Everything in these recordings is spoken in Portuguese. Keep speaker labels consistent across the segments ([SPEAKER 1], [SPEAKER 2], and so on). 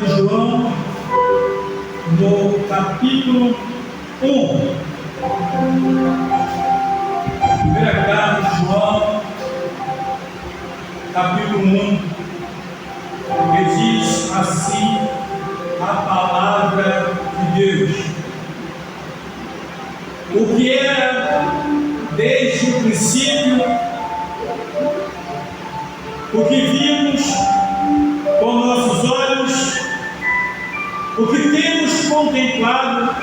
[SPEAKER 1] de João, no capítulo 1. Primeira carta de João, capítulo 1, que diz assim a palavra de Deus: o que era desde o princípio, o que vimos com nossos olhos, o que temos contemplado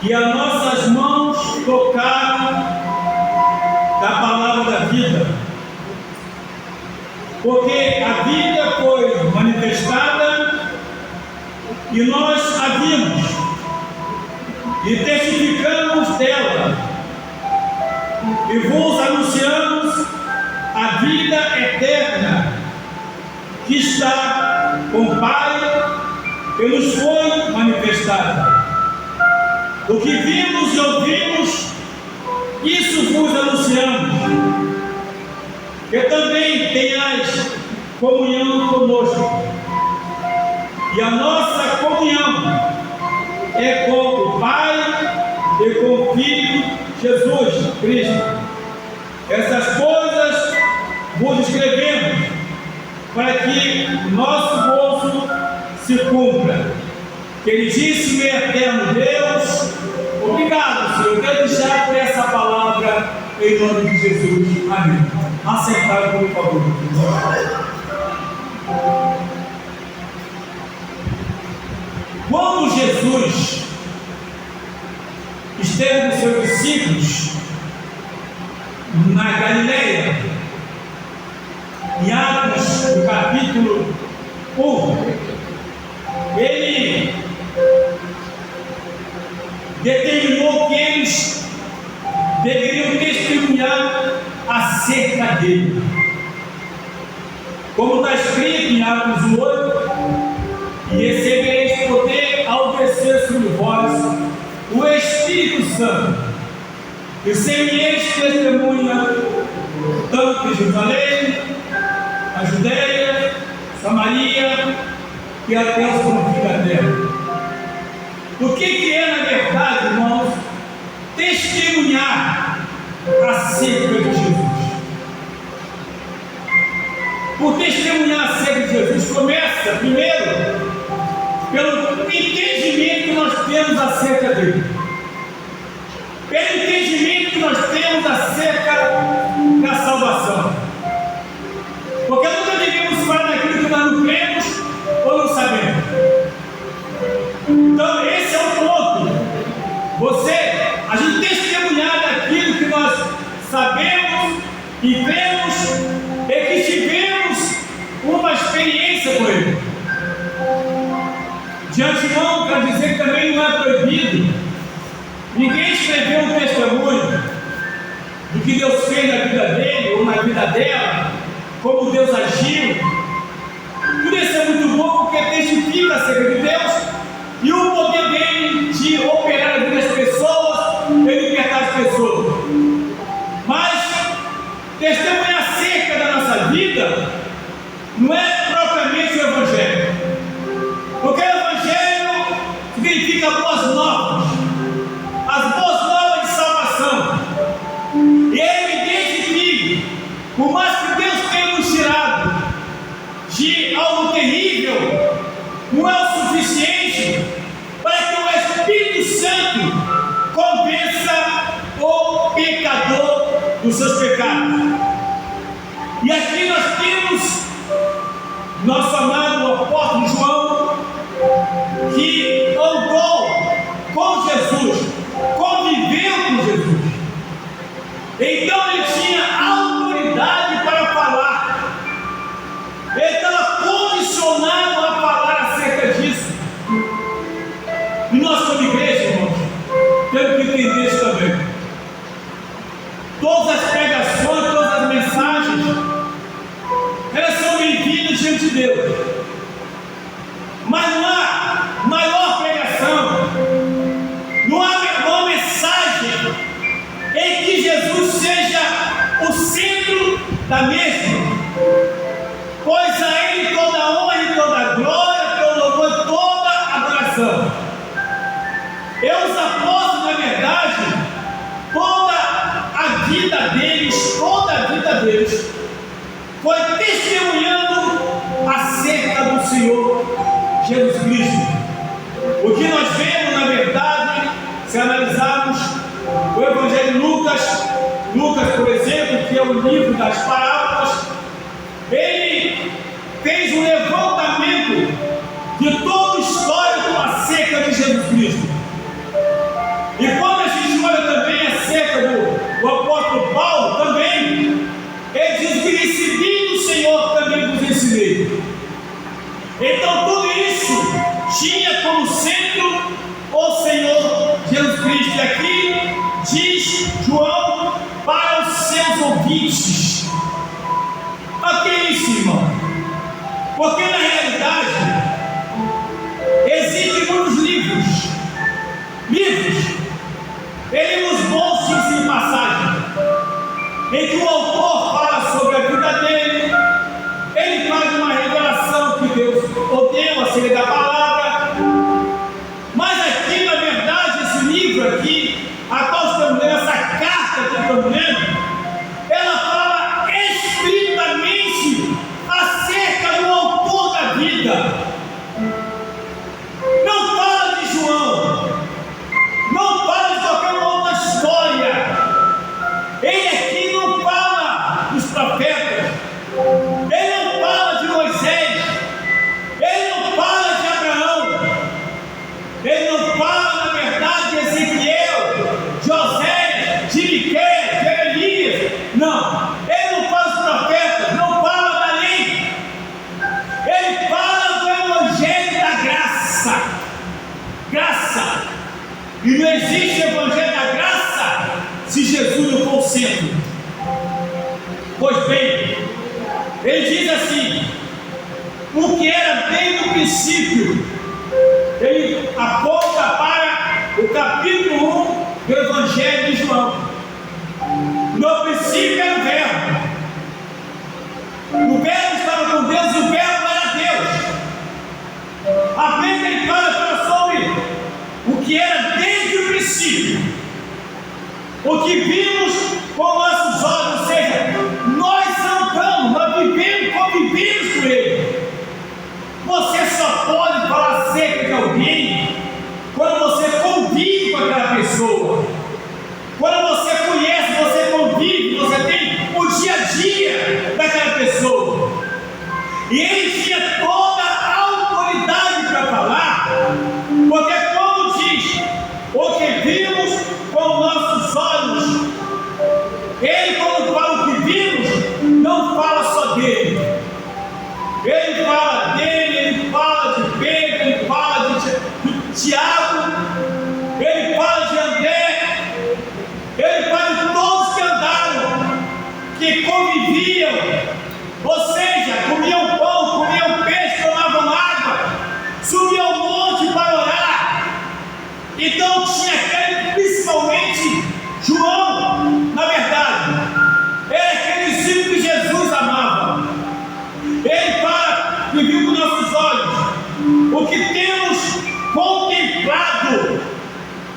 [SPEAKER 1] e as nossas mãos tocaram da palavra da vida. Porque a vida foi manifestada e nós a vimos e testificamos dela e vos anunciamos a vida eterna que está com o Pai e nos foi manifestada. O que vimos e ouvimos, isso vos anunciamos, que também tenhais comunhão conosco. E a nossa comunhão é com o Pai e com o Filho Jesus Cristo. Essas coisas vos escrevemos para que o nosso gozo se cumpra. Queridíssimo e eterno Deus, obrigado, Senhor, desde já por essa palavra, em nome de Jesus. Amém. Assentado, por favor. Quando Jesus esteve com seus discípulos na Galileia, em Atos, no capítulo 1, ele determinou que eles deveriam testemunhar acerca dele. Como está escrito em Atos 8, e recebereis poder ao descer sobre vós o Espírito Santo, e sereis testemunha tanto em Jerusalém, a Judeia, Samaria e até os confins da terra. O que é, na verdade, irmãos, testemunhar acerca de Jesus? Por testemunhar acerca de Jesus, começa primeiro pelo entendimento que nós temos acerca dele, pelo entendimento que nós temos acerca da salvação, porque nunca devemos falar daquilo que nós não cremos ou não sabemos. Então esse é o ponto, a gente testemunhar daquilo que nós sabemos e cremos e que tivemos uma experiência com ele. De antemão, para dizer que também não é proibido ninguém escrever um testemunho do que Deus fez na vida dele ou na vida dela, como Deus agiu. Tudo isso é muito bom porque testifica acerca de Deus e o poder dele de operar na vida das pessoas e libertar as pessoas. Mas testemunhar acerca da nossa vida não é propriamente o Evangelho, porque o Evangelho significa boas novas, as boas novas de salvação. E é evidente que, por mais que Deus tenha nos tirado de algo terrível, não é o suficiente para que o Espírito Santo convença o pecador dos seus pecados. E aqui nós temos nosso amado apóstolo João, que andou com Jesus, conviveu com Jesus. Então ele tinha autoridade para falar, ele estava condicionado a falar acerca disso. E nós, como igreja, irmãos, temos que entender isso também. Todas as pregações, todas as mensagens, elas são bem-vindas diante de Deus. Mas não há maior pregação, não há menor mensagem em que Jesus seja o centro da mesma, pois a Ele toda honra e toda glória vida deles, toda a vida deles, foi testemunhando acerca do Senhor Jesus Cristo. O que nós vemos, na verdade, se analisarmos o Evangelho de Lucas, por exemplo, que é o livro das parábolas, ele fez um levantamento de todo o histórico acerca de Jesus Cristo. E quando a gente olha também acerca do apóstolo Paulo, também, ele diz que recebi do Senhor também vos ensinei. Então tudo isso tinha como centro o Senhor Jesus Cristo. E aqui diz João para os seus ouvintes. Mas que é isso, irmão? Porque na realidade existem muitos livros, livros bons de passagem, em que o autor fala sobre a vida dele, ele faz uma revelação que Deus ordenou acerca da palavra. Mas aqui, na verdade, esse livro aqui, a qual estamos lendo, essa carta que estamos lendo, ela fala estritamente acerca do autor da vida. Não fala de João, não fala de qualquer outra história. Ele aqui não fala dos profetas, ele não fala de Moisés, ele não fala de Abraão, ele não fala, na verdade, de Ezequiel, José, de Miqueias, de Elias. Não, ele não fala dos profetas, não fala da lei. Ele fala do Evangelho da graça. E não existe Evangelho da graça se Jesus não for o centro. Pois bem, ele diz assim: o que era bem no princípio. Ele aponta para o capítulo 1 do Evangelho de João. No princípio era o Verbo. O Verbo estava com Deus e o Verbo era Deus. Apenas ele fala sobre o que era desde o princípio, o que vimos com nossos olhos, ou seja, nós andamos, nós vivemos, convivemos com ele. Você só pode falar acerca de alguém quando você convive com aquela pessoa, quando você conhece, você convive, você tem o dia a dia daquela pessoa. E ele tinha toda a autoridade para falar, porque quando diz o que vimos com nossos olhos, ele, quando fala o que vimos, não fala só dele. Ele fala dele, ele fala de Pedro, ele fala de Tiago, ele fala de André, ele fala de todos que andaram, que conviviam, ou seja, comiam pão, comiam peixe, tomavam água, subiam ao monte para orar. Então tinha aquele, principalmente João, na verdade, era aquele discípulo que Jesus amava. Ele fala que viu com nossos olhos o que temos contemplado.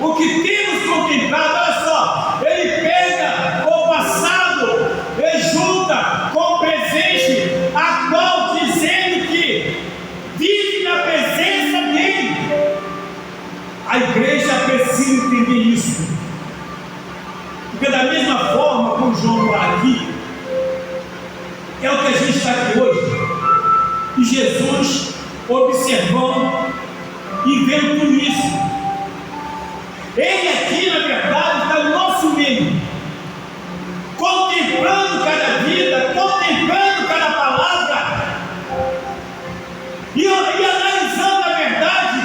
[SPEAKER 1] O que temos contemplado, olha só, ele pega o passado e junta com o presente, a qual dizendo que vive na presença dele. A igreja precisa entender isso, porque da mesma forma como João está aqui, é o que a gente está aqui hoje, e Jesus observando e vendo tudo isso. Ele aqui, na verdade, está no nosso meio, contemplando cada vida, contemplando cada palavra, e analisando, na verdade,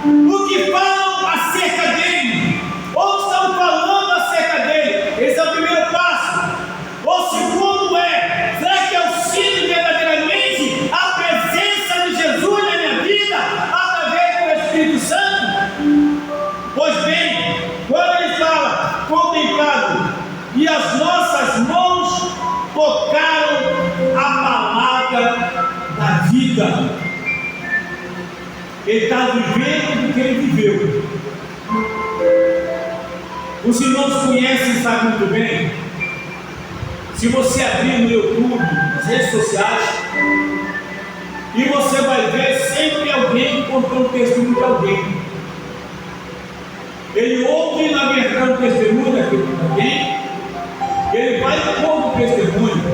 [SPEAKER 1] o que falam acerca dele, ou estão falando acerca dele. Esse é o primeiro passo. O segundo é: será que eu sinto verdadeiramente a presença de Jesus na minha vida através do Espírito Santo? Pois bem, quando ele fala contemplado, e as nossas mãos tocaram a palavra da vida, ele está vivendo o que ele viveu. Os irmãos conhecem e sabem muito bem Se você abrir no YouTube, nas redes sociais, e você vai ver sempre alguém contando o testemunho de alguém. Ele ouve na verdade o testemunho daquele alguém, ele vai contar o testemunho,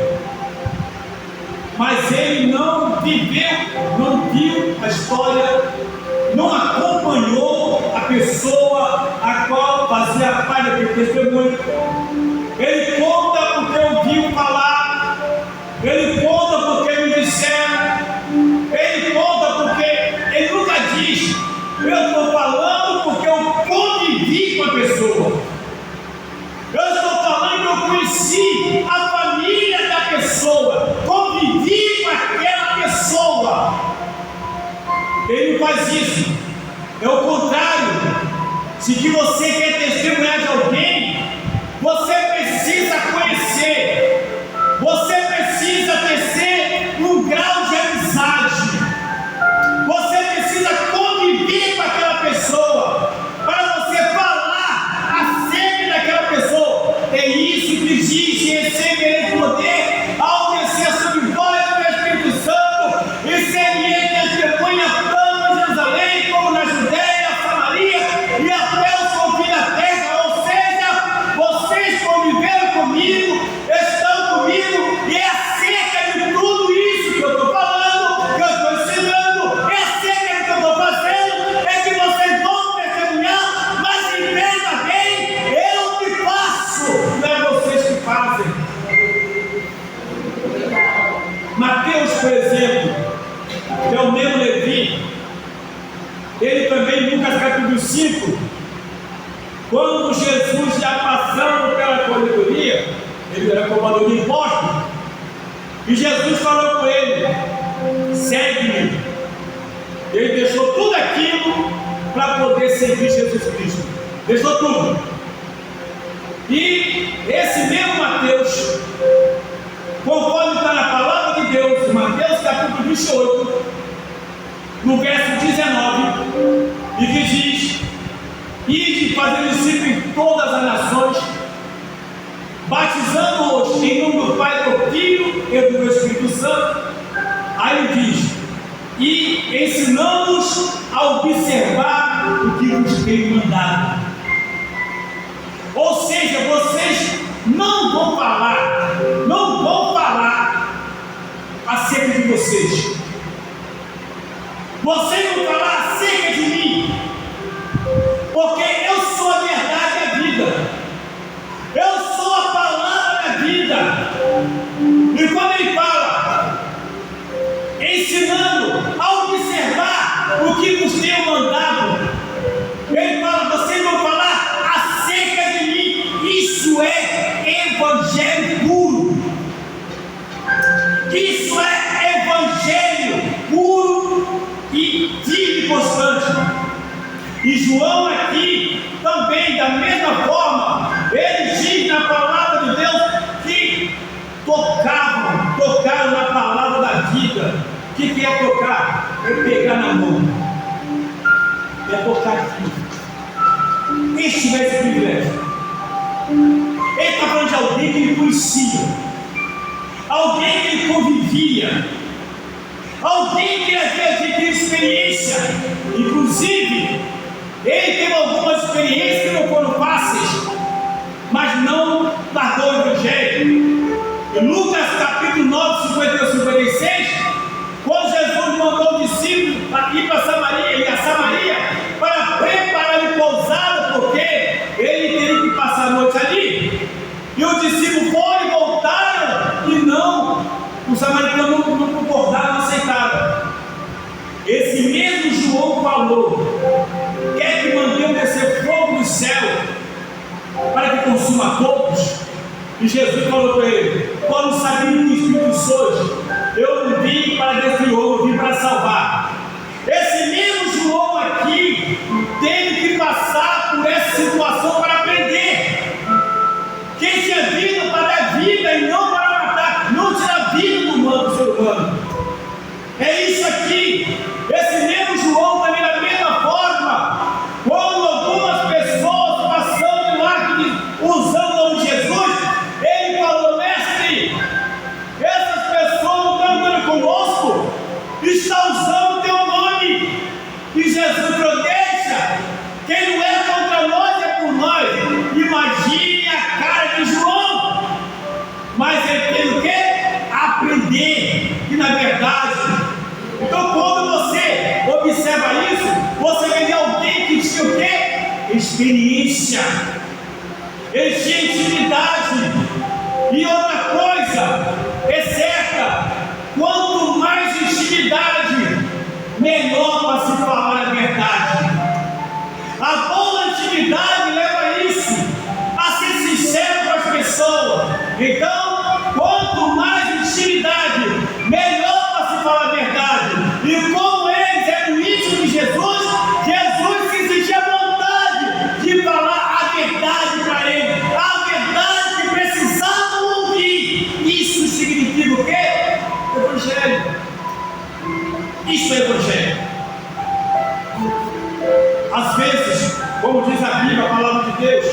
[SPEAKER 1] mas ele não viveu, não viu a história, não acompanhou a pessoa a qual fazia parte daquele testemunho. Ele conta porque ouviu falar, ele conta porque me disseram, ele conta porque ele nunca diz, eu estou falando porque eu convivi com a pessoa, eu estou falando que eu conheci a família da pessoa, convivi com aquela pessoa. Ele não faz isso, é o contrário. Se que você quer testemunhar de alguém, você precisa conhecer, você precisa tecer um grau de amizade, você precisa conviver com aquela pessoa, para você falar acerca daquela pessoa. É isso que diz: receberei poder ao descer sobre vós do Espírito Santo, e serei testemunha tanto em Jerusalém como na Judéia, Samaria e até os confins da terra. Ou seja, vocês conviveram comigo, estão comigo, e é acerca de tudo isso que eu estou falando, que eu estou ensinando, é acerca do que eu estou fazendo, é que vocês vão testemunhar. Mas entenda bem, eu que faço, não é vocês que fazem. Mateus, por exemplo, que é o mesmo Levi, ele também, em Lucas capítulo 5, quando Jesus já passando pela coletoria, ele era cobrador de impostos, e Jesus falou com ele: segue-me. Ele deixou tudo aquilo para poder seguir Jesus Cristo, deixou tudo. E esse mesmo Mateus, conforme está na palavra de Deus, Mateus capítulo 28, no verso 19, e que diz: ide fazer discípulos em todas as nações, batizando-os em nome do Pai, do Filho e do Espírito Santo. Aí ele diz: e ensinamos a observar o que vos tenho mandado. Ou seja, vocês não vão falar acerca de vocês. Vocês vão falar acerca de mim, porque eu sou a verdade e a vida, eu sou a palavra da vida. E quando ele fala, ensinando a observar o que vos tenho mandado, ele fala: vocês vão falar acerca de mim. Isso é evangelho puro, isso é evangelho puro e firme e constante. E João aqui também, da mesma forma, ele diz na palavra de Deus que tocaram na palavra da vida. O que é tocar? É pegar na mão, é tocar aqui. Quem tiver esse privilégio? Ele está falando de alguém que ele conhecia, alguém que ele convivia, alguém que havia tido experiência. Inclusive, ele teve algumas experiências que não foram fáceis, mas não largou o Evangelho. Em Lucas capítulo 9, 51 e 56, quando Jesus mandou o discípulo para ir para Samaria, para preparar-lhe pousada, porque ele teria que passar a noite ali. E os discípulos foram e voltaram, e não, os samaritanos não concordaram, não aceitaram. Esse mesmo João falou: quer que mandemos descer fogo do céu para que consuma todos? E Jesus falou para ele: quando sabia que espírito sois, eu não vim para destruir, eu vim para salvar. Esse mesmo João aqui teve que passar por essa situação para aprender. Quem tinha vindo para dar vida e não para matar, não tira vida do ser humano. É isso aqui. Esse mesmo João também, da mesma forma, quando algumas pessoas passando lá usando o nome de Jesus, ele falou: mestre, experiência, eles tinham intimidade. E outra coisa é certa: quanto mais intimidade, melhor para se falar a verdade. A boa intimidade leva a isso, a ser sincero com as pessoas. Então, quanto mais intimidade, melhor para se falar a verdade. E como eles eram íntimos de Jesus, Jesus se sentia vontade de falar a verdade para eles, a verdade que precisavam ouvir. Isso significa o quê? Evangelho. Isso é Evangelho. Às vezes, como diz a Bíblia, a palavra de Deus,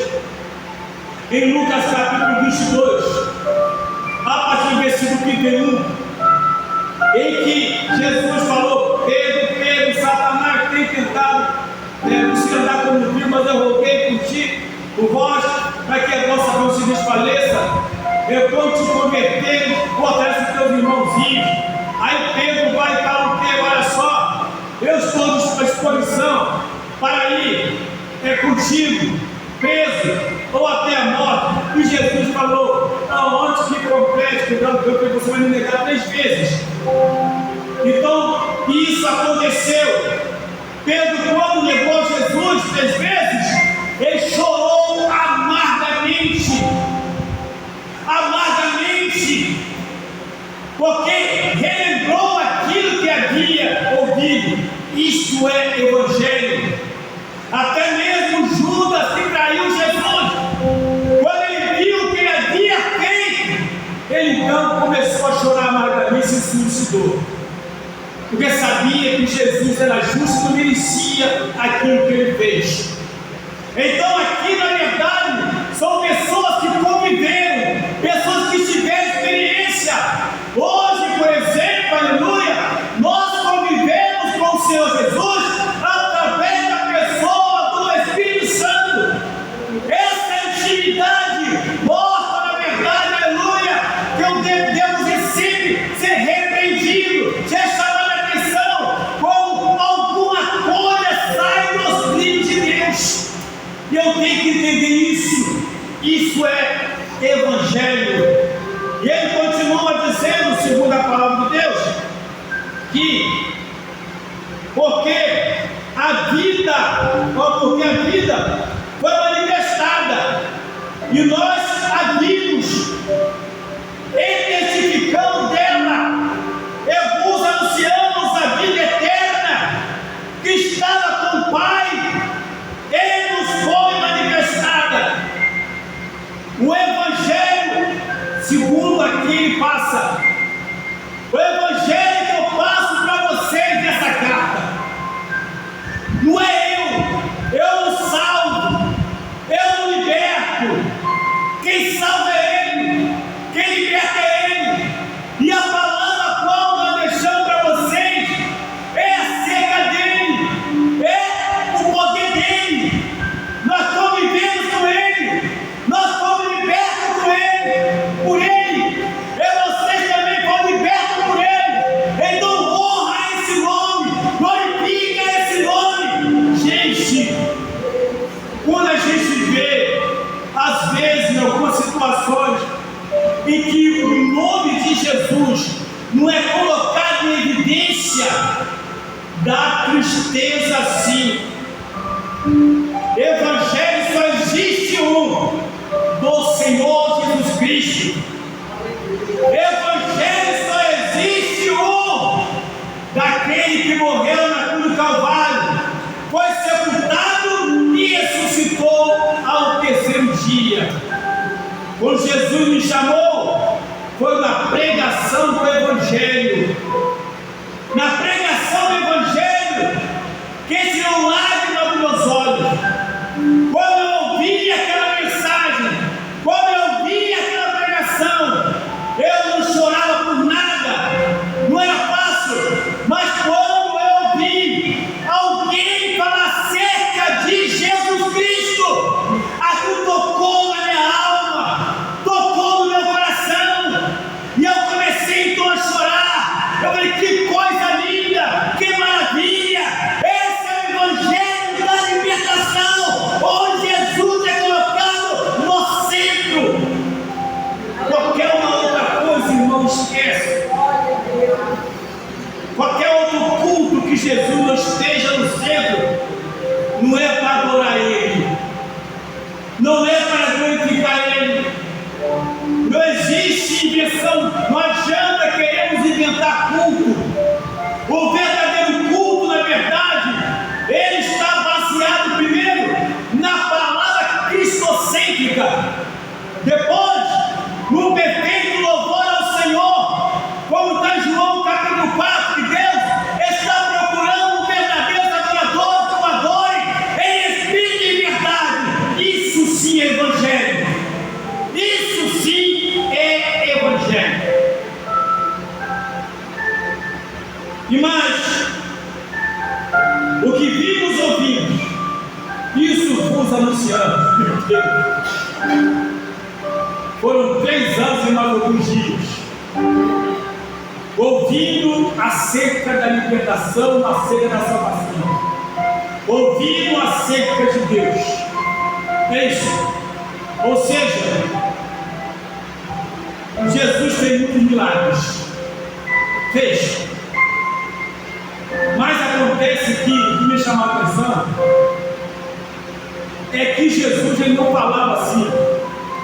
[SPEAKER 1] em Lucas capítulo 22, a partir do versículo 31, em que Jesus falou: Pedro, Satanás tem tentado você andar como um filho, mas eu roguei por vós, para que a vossa mão se desfaleça, quando te converter, fortalece os teus irmãozinhos. Aí Pedro vai e fala o quê? Olha só, eu estou à disposição para ir contigo, preso ou até a morte. E Jesus falou: não, antes que complete, porque você vai me negar 3 vezes. Então, isso aconteceu. Pedro, quando negou Jesus 3 vezes, ele chorou amargamente, porque relembrou aquilo que havia ouvido. Isso é Evangelho. Até mesmo Judas, que traiu Jesus, quando ele viu que ele havia feito, ele então começou a chorar amargamente e se suicidou, porque sabia que Jesus era justo e não merecia aquilo que ele fez. Então aqui na verdade são pessoas que conviveram, pessoas que tiveram experiência. Hoje, por exemplo, aleluia, nós convivemos com o Senhor Jesus através da pessoa do Espírito Santo. Essa intimidade mostra na verdade, aleluia, que devemos sempre ser repreendidos, ser chamado a atenção quando alguma coisa sai dos livros de Deus. E eu tenho que entender isso. Isso é Evangelho. E ele continua dizendo, segundo a palavra de Deus, que porque a vida foi manifestada e nós a vimos e testificamos dela, e vos anunciamos a vida eterna que estava com o Pai e nos foi manifestada. O Evangelho, segundo aqui ele passa, o Evangelho que eu passo para vocês nessa carta, não é eu não salvo, eu não liberto. Quem salva é Ele, quem liberta é Ele. E a palavra qual nós deixamos para vocês é acerca dele, é o poder dele. Nós convivemos com Ele, nós fomos libertos com Ele, por Ele, e vocês também foram libertos por Ele. Então honra esse nome, glorifica esse nome. Gente, quando a gente vê, às vezes, em algumas situações, em que o nome de Jesus não é colocado em evidência, dá tristeza sim. Evangelho só existe um, do Senhor Jesus Cristo. Evangelho só existe um, daquele que morreu na cruz do Calvário, foi sepultado e ressuscitou ao 3º dia. Quando Jesus me chamou, foi na pregação do Evangelho. Na pregação do Evangelho, que tirou lágrimas dos meus olhos. não é para adorar Ele, não é para glorificar Ele. Não existe invenção, não adianta queremos inventar culto. O verdadeiro culto, na verdade, ele está baseado primeiro na palavra cristocêntrica, depois no perfeito louvor ao Senhor, como está em João capítulo 4, que Deus está procurando um verdadeiro adorador que o adore em espírito e verdade. Isso sim é evangelho. Isso sim é evangelho. E mais, o que vimos ouvimos, isso vos anunciamos. Meu Deus. Foram 3 anos e mais alguns dias, ouvindo acerca da libertação, acerca da salvação, ouvindo acerca de Deus. É isso. Ou seja, Jesus fez muitos milagres. Fez. Mas acontece que o que me chamou a atenção é que Jesus ele não falava assim: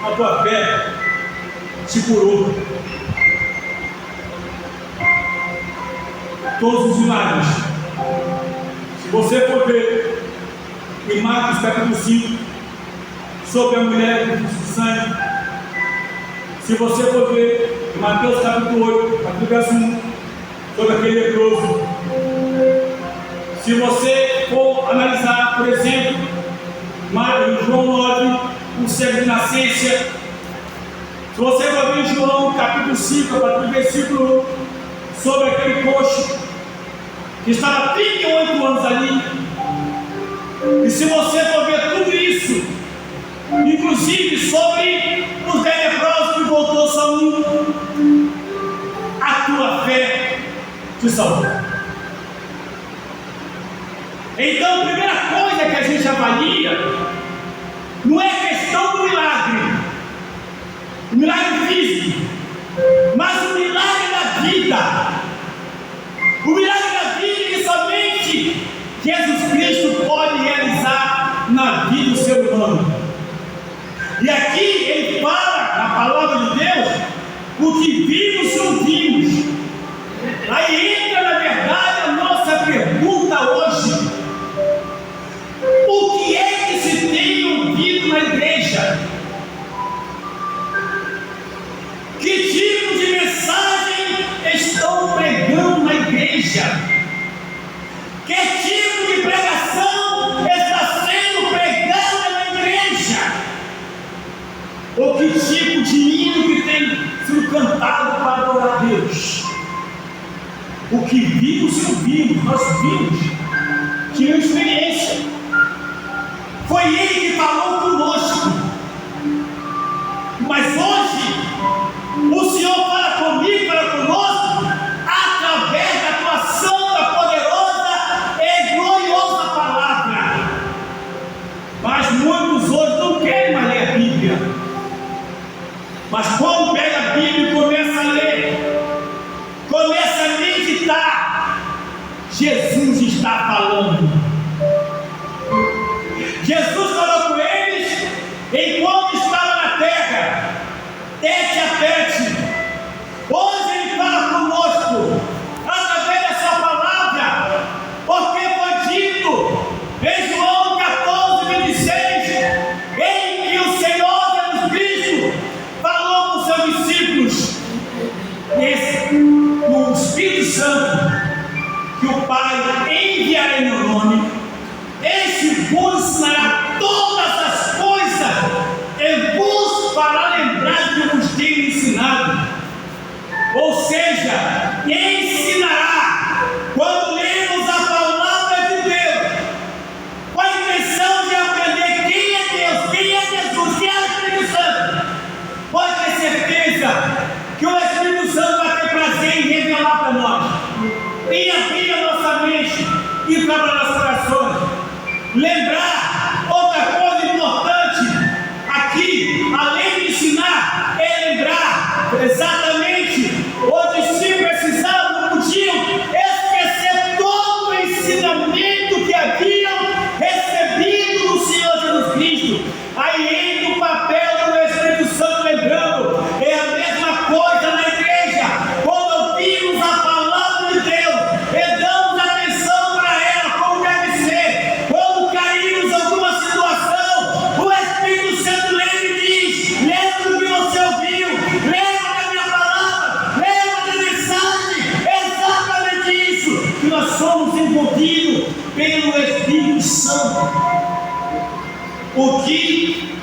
[SPEAKER 1] a tua fé te curou. Todos os milagres, se você for ver em Marcos capítulo 5, sobre a mulher do fluxo de sangue, se você for ver em Mateus capítulo 8, capítulo verso 1, sobre aquele leproso, se você for analisar, por exemplo, em João 9, o cego de nascença, se você for ver em João capítulo 5, a partir do versículo 1, sobre aquele coxo que estava 38 anos ali, e se você for ver tudo isso, inclusive sobre os 10 leprosos que voltou só um, a tua fé te salvou. Então, a primeira coisa que a gente avalia não é questão do milagre, o milagre físico, mas o milagre da vida. O milagre da vida que somente Jesus Cristo pode realizar na vida do ser humano. E aqui ele fala, na palavra de Deus, o que vimos e ouvimos. Aí entra, na verdade, a nossa pergunta hoje: o que é que se tem ouvido na igreja? Que tipo de mensagem estão pregando na igreja? Que tipo de pregação está sendo pregada na igreja? Ou que tipo de hino que tem sido cantado para adorar a Deus? O que vimos e ouvimos, nós vimos, tivemos experiência. Foi Ele que falou conosco. Mas hoje, o Senhor fala comigo, fala conosco, através da tua santa, poderosa e gloriosa palavra. Mas muitos hoje não querem mais ler a Bíblia. Mas quando pega a Bíblia e começa a ler, começa a meditar, Jesus está falando. Jesus falou com eles enquanto estava na terra, tete a tete. Hoje ele fala conosco através da sua palavra, porque foi dito em João 14, 26, em que o Senhor Jesus Cristo falou com seus discípulos, o Espírito Santo que o Pai enviará em meu nome, este vos ensinará todas as coisas e vos fará lembrar que eu vos tenho ensinado. Ou seja, ensinará. Quando lemos a palavra de Deus, com a intenção de aprender quem é Deus, quem é Jesus, quem é o Espírito Santo, pode ter certeza que o Espírito Santo vai ter prazer em revelar para nós, em abrir a nossa mente e para nossos corações. Lembrar, outra coisa importante aqui, além de ensinar, é lembrar exatamente. Os discípulos precisavam, não podiam esquecer todo o ensinamento que haviam recebido pelo Espírito Santo. O que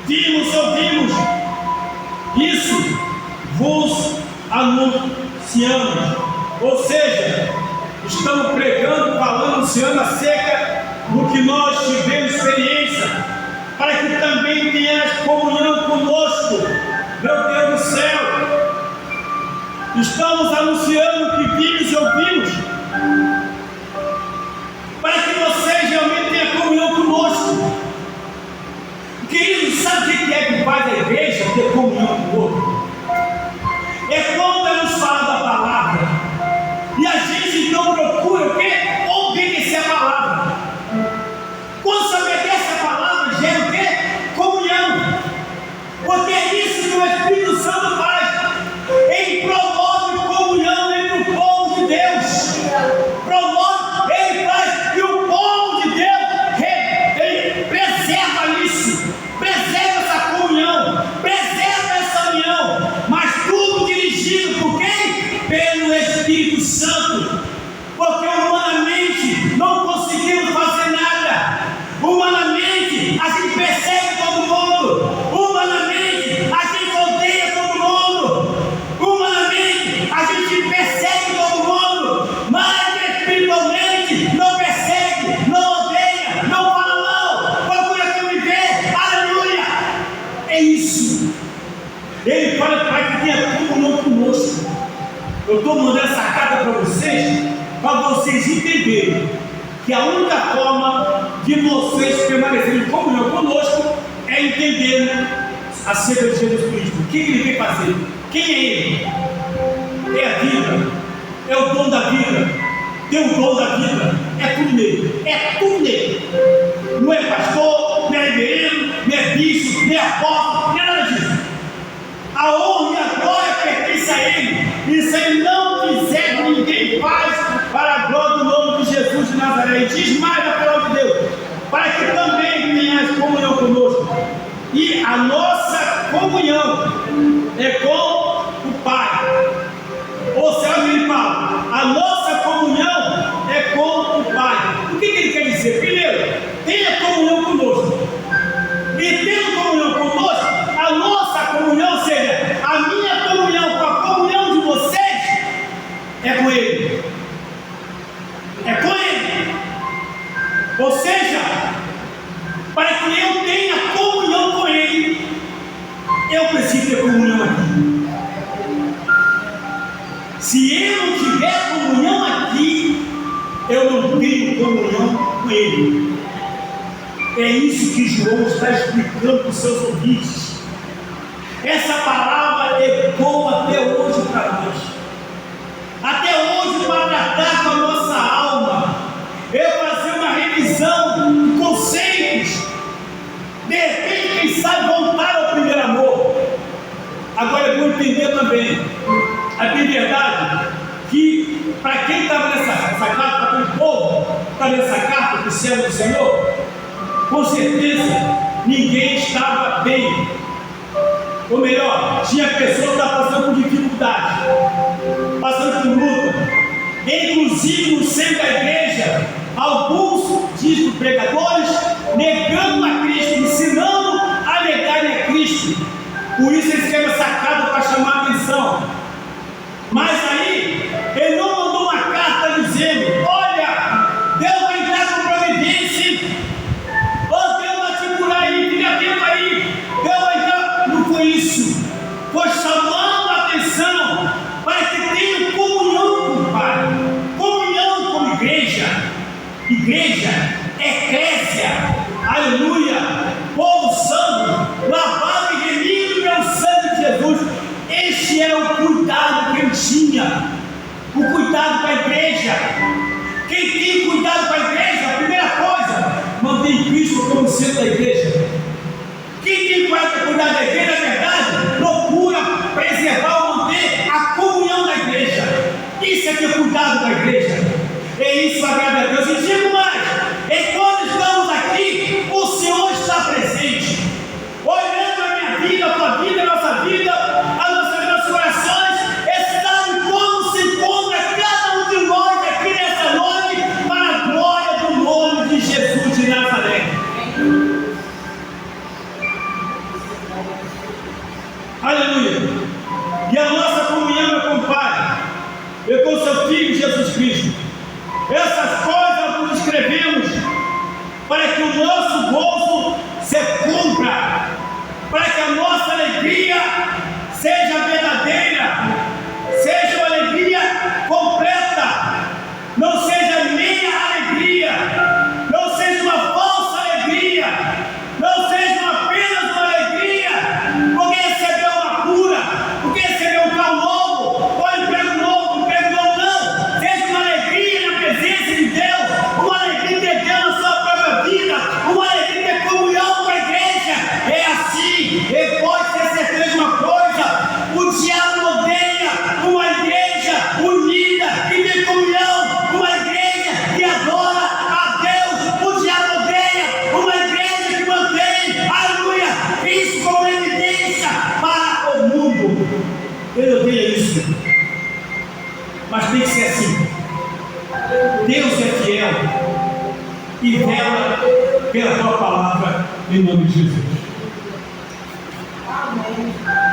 [SPEAKER 1] vimos, ouvimos, isso vos anunciamos. Ou seja, estamos pregando, falando, anunciando acerca do que nós tivemos experiência, para que também tenhas comunhão conosco, meu Deus do céu. Estamos anunciando o que vimos e ouvimos, para que vocês realmente tenham comunhão conosco. Queridos, sabe o que é que faz a igreja ter comunhão com o outro? É quando ela nos fala da palavra, e a gente então procura o quê? Obedecer a palavra. Quando se obedece a palavra, gera o quê? Comunhão. Porque é isso que o Espírito Santo faz. Ele promove comunhão entre o povo de Deus. Promove, ele faz que o povo de Deus ele preserva isso. Preserva essa comunhão. Preserva essa união. Mas tudo dirigido por quem? Pelo Espírito Santo. Porque humanamente não conseguimos fazer nada. Humanamente a gente persegue todo mundo. Humanamente a gente odeia todo mundo. Humanamente a gente persegue todo mundo. Mas espiritualmente não persegue, não odeia, não fala mal. Procura conviver. Aleluia. É isso. Ele fala para que tenha comunhão conosco. Eu estou mandando essa carta para vocês entenderem que a única forma de vocês permanecerem em comunhão conosco é entender acerca de Jesus Cristo. O que ele veio fazer? Quem é ele? É a vida, é o dom da vida. Tem o dom da vida, é tudo nele. É tudo nele. Não é pastor, não é reverendo, não é bispo, não é apóstolo, não é nada disso. A honra e a glória pertence a ele. E se ele não quiser, ninguém faz para a glória do nome de Jesus de Nazaré. E diz mais a palavra de Deus, para que também tenhas comunhão conosco. E a nossa comunhão é com o Pai. Ou seja, ele fala, a nossa comunhão é com o Pai. O que ele quer dizer? Primeiro, tenha comunhão conosco. E tendo comunhão conosco, a nossa comunhão, ou seja, a minha comunhão com a comunhão de vocês, é com ele. É com ele. Ou seja, para que eu tenha comunhão com ele, eu preciso ter comunhão aqui. Se eu não tiver comunhão aqui, eu não tenho comunhão com ele. É isso que João está explicando para os seus ouvintes. Essa palavra ecoa até hoje para nós. Até hoje, para tratar com a nossa alma, eu fazer uma revisão de conceitos. De repente, quem sabe voltar ao primeiro amor. Agora eu vou entender também. A verdade que, para quem estava nessa carta, para aquele povo que estava nessa carta do céu do Senhor, com certeza ninguém estava bem. Ou melhor, tinha pessoas que estavam passando por dificuldade, passando por luta. Inclusive no centro da igreja, alguns dizem pregadores negando a Cristo, ensinando a negarem a Cristo. Por isso eles querem essa carta para chamar a atenção. Mas aí, ele não mandou uma carta dizendo: olha, Deus vai entrar com providência, ou Deus vai te curar aí, fica tempo aí, Deus vai entrar. Não foi isso. Foi chamando a atenção para que tenha comunhão com o Pai, comunhão com a igreja. Igreja, eclésia, aleluia, povo santo, lavado e remido pelo sangue de Jesus. Este era o cuidado que ele tinha, o cuidado com a igreja. Quem tem cuidado com a igreja, a primeira coisa, mantém Cristo como centro da igreja. Quem tem cuidado da igreja, na verdade, procura preservar ou manter a comunhão da igreja. Isso é que é cuidado da igreja. É isso, agrada a Deus. E digo mais, é quando estamos aqui, o Senhor está presente, olhando a minha vida, a tua vida, a nossa vida, nossos corações, sabe como se encontra cada um de nós aqui nessa noite, para Eu odeio isso. Mas tem que ser assim. Deus é fiel e vela pela tua palavra, em nome de Jesus.
[SPEAKER 2] Amém.